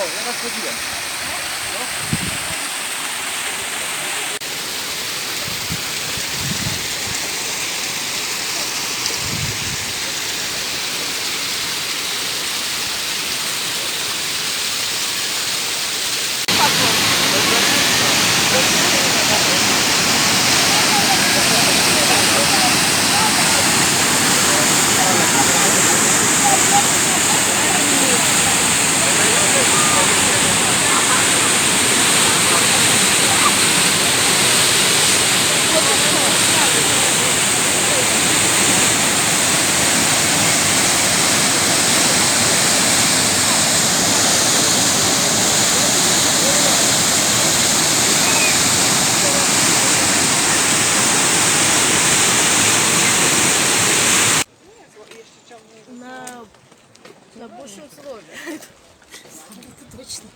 ja raz chodziłem. На большем слове. Это точно.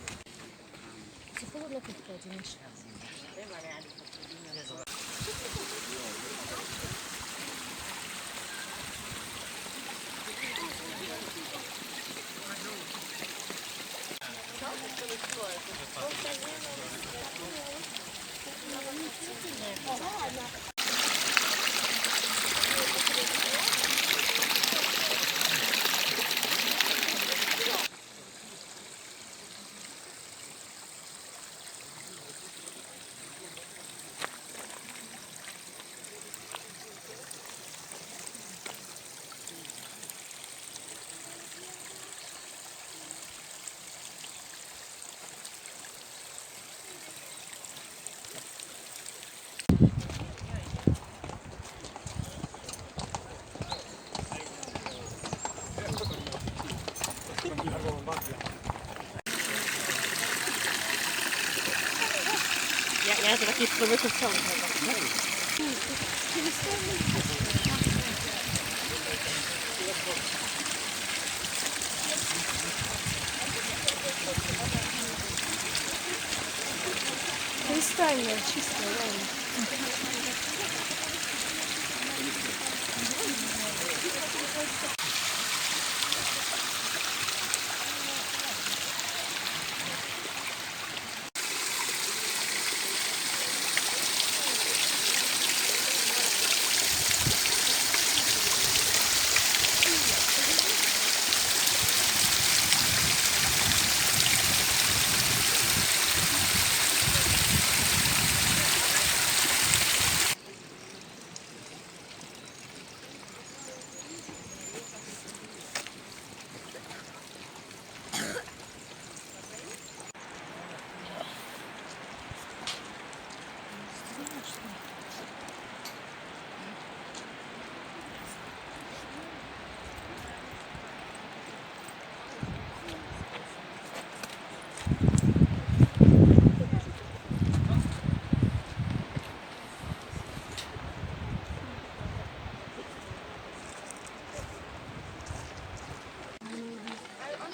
Все холодно тут, конечно. Ja to taki spróbuję wciągnąć. Кристальная, чистая, реально.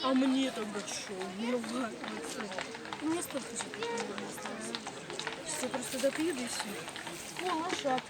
А мне тогда что? Мне столько же не осталось. Сейчас я просто допью и все. О, лошадки.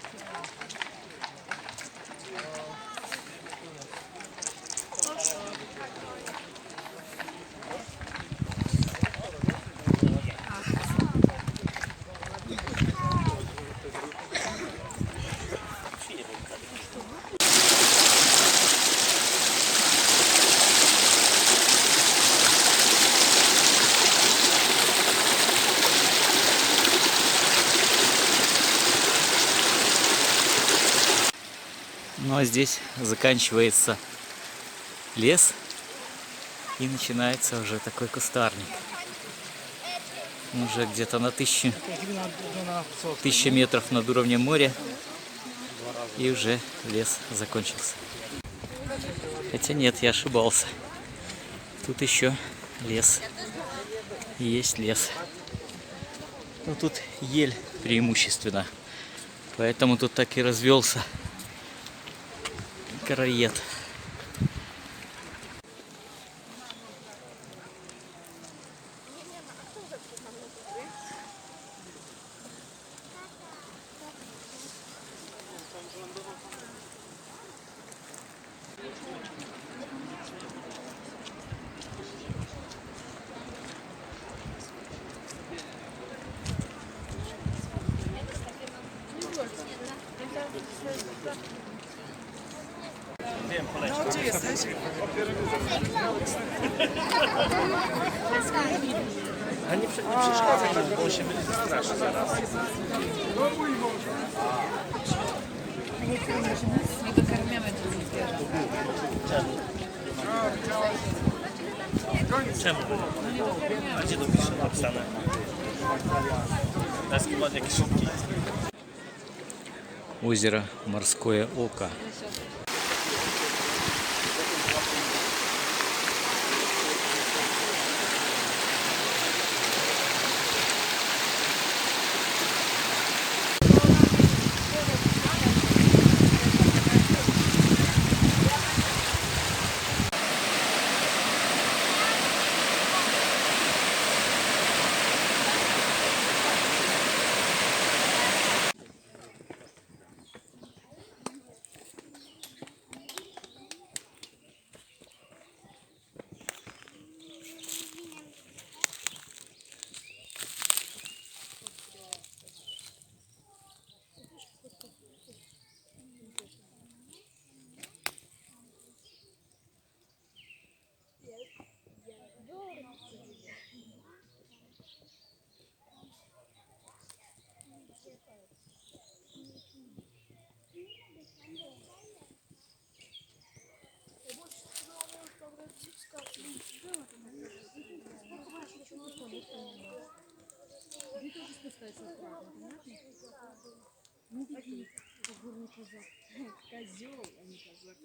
Ну а здесь заканчивается лес и начинается уже такой кустарник. Уже где-то на 1000 метров над уровнем моря, и уже лес закончился. Хотя нет, я ошибался. Тут еще лес. Есть лес. Но тут ель преимущественно. Поэтому тут так и развелся короед. A nie przeszkadzaj, bo on się wystraszy zaraz. Nie dokarmiamy Czemu? A gdzie dopiszę napisane? Deski ładnie jakieś szybki. Озеро Морское Око. Козел, а не казак.